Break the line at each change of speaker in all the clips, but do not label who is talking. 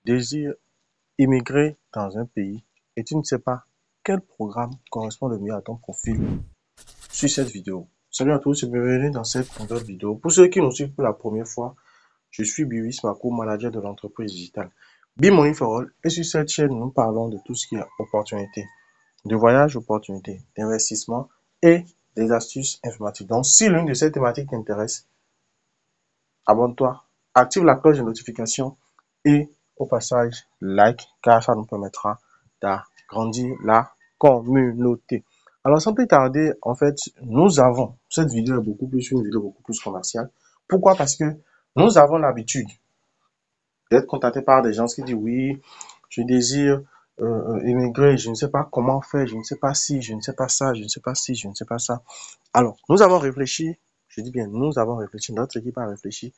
désires immigrer dans un pays et tu ne sais pas quel programme correspond le mieux à ton profil, suis cette vidéo. Salut à tous et bienvenue dans cette nouvelle vidéo. Pour ceux qui nous suivent pour la première fois, je suis Biwis Mako, manager de l'entreprise digitale Be-Money for All, et sur cette chaîne, nous parlons de tout ce qui est opportunité, de voyage, opportunité, d'investissement et des astuces informatiques. Donc, si l'une de ces thématiques t'intéresse, abonne-toi, active la cloche de notification et au passage, like, car ça nous permettra d'agrandir la communauté. Alors, sans plus tarder, en fait, cette vidéo est une vidéo beaucoup plus commerciale. Pourquoi? Parce que nous avons l'habitude d'être contactés par des gens qui disent oui, je désire immigrer, je ne sais pas comment faire, je ne sais pas si, je ne sais pas ça, je ne sais pas si, je ne sais pas ça. Alors, nous avons réfléchi, je dis bien, nous avons réfléchi, notre équipe a réfléchi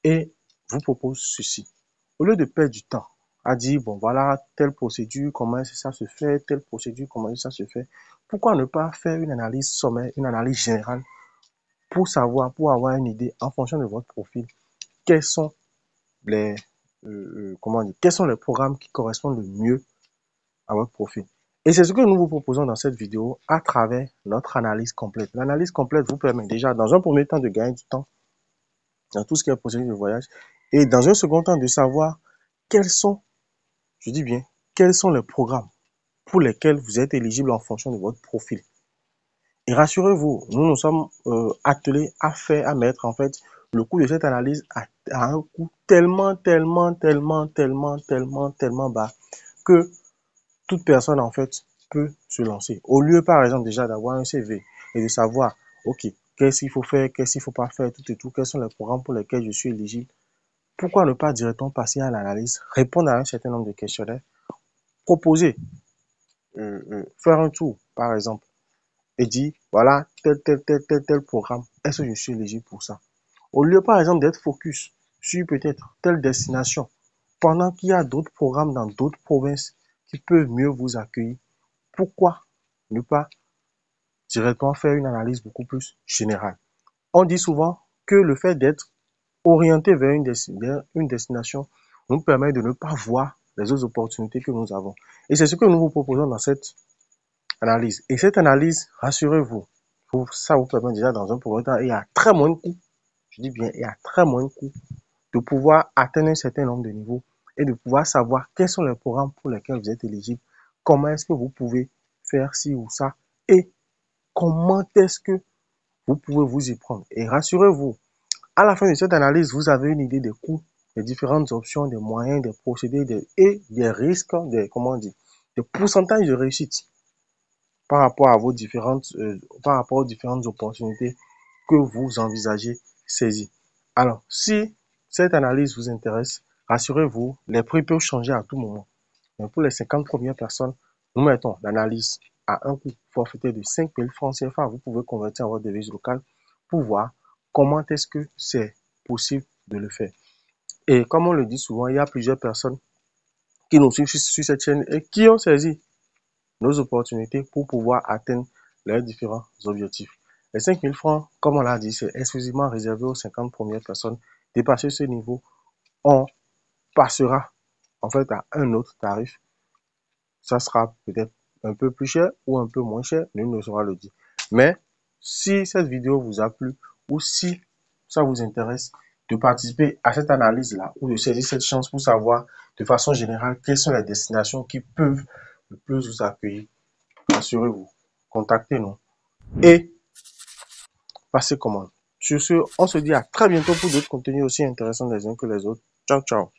et vous propose ceci. Au lieu de perdre du temps à dire, bon voilà, telle procédure, comment ça se fait, telle procédure, comment ça se fait, pourquoi ne pas faire une analyse sommaire, une analyse générale pour savoir, pour avoir une idée en fonction de votre profil, quels sont les, quels sont les programmes qui correspondent le mieux à votre profil. Et c'est ce que nous vous proposons dans cette vidéo à travers notre analyse complète. L'analyse complète vous permet déjà, dans un premier temps, de gagner du temps dans tout ce qui est procédure de voyage et dans un second temps, de savoir quels sont, je dis bien, quels sont les programmes pour lesquels vous êtes éligible en fonction de votre profil. Et rassurez-vous, nous nous sommes attelés à mettre en fait le coût de cette analyse à un coût tellement bas que toute personne en fait peut se lancer. Au lieu par exemple déjà d'avoir un CV et de savoir, ok, qu'est-ce qu'il faut faire, qu'est-ce qu'il ne faut pas faire, tout et tout, quels sont les programmes pour lesquels je suis éligible, pourquoi ne pas directement passer à l'analyse, répondre à un certain nombre de questionnaires, proposer, faire un tour par exemple, et dire, voilà, tel programme, est-ce que je suis éligible pour ça? Au lieu, par exemple, d'être focus sur peut-être telle destination, pendant qu'il y a d'autres programmes dans d'autres provinces qui peuvent mieux vous accueillir, pourquoi ne pas directement faire une analyse beaucoup plus générale? On dit souvent que le fait d'être orienté vers une destination nous permet de ne pas voir les autres opportunités que nous avons. Et c'est ce que nous vous proposons dans cette analyse. Et cette analyse, rassurez-vous, ça vous permet déjà dans un premier temps et à très moins de coût, je dis bien et à très moins de coût, de pouvoir atteindre un certain nombre de niveaux et de pouvoir savoir quels sont les programmes pour lesquels vous êtes éligible, comment est-ce que vous pouvez faire ci ou ça et comment est-ce que vous pouvez vous y prendre. Et rassurez-vous, à la fin de cette analyse, vous avez une idée des coûts, des différentes options, des moyens, des procédés et des risques, des pourcentages de réussite par rapport à par rapport aux différentes opportunités que vous envisagez saisir. Alors, si cette analyse vous intéresse, rassurez-vous, les prix peuvent changer à tout moment. Mais pour les 50 premières personnes, nous mettons l'analyse à un coût forfaitaire de 5 000 francs CFA. Vous pouvez convertir en votre devise locale pour voir comment est-ce que c'est possible de le faire. Et comme on le dit souvent, il y a plusieurs personnes qui nous suivent sur cette chaîne et qui ont saisi nos opportunités pour pouvoir atteindre leurs différents objectifs. Les 5 000 francs, comme on l'a dit, c'est exclusivement réservé aux 50 premières personnes. Dépasser ce niveau, on passera en fait à un autre tarif. Ça sera peut-être un peu plus cher ou un peu moins cher, nul ne saura le dire. Mais si cette vidéo vous a plu ou si ça vous intéresse de participer à cette analyse-là ou de saisir cette chance pour savoir de façon générale quelles sont les destinations qui peuvent le plus vous accueillir, assurez-vous, contactez-nous et passez commande. Sur ce, on se dit à très bientôt pour d'autres contenus aussi intéressants les uns que les autres. Ciao, ciao.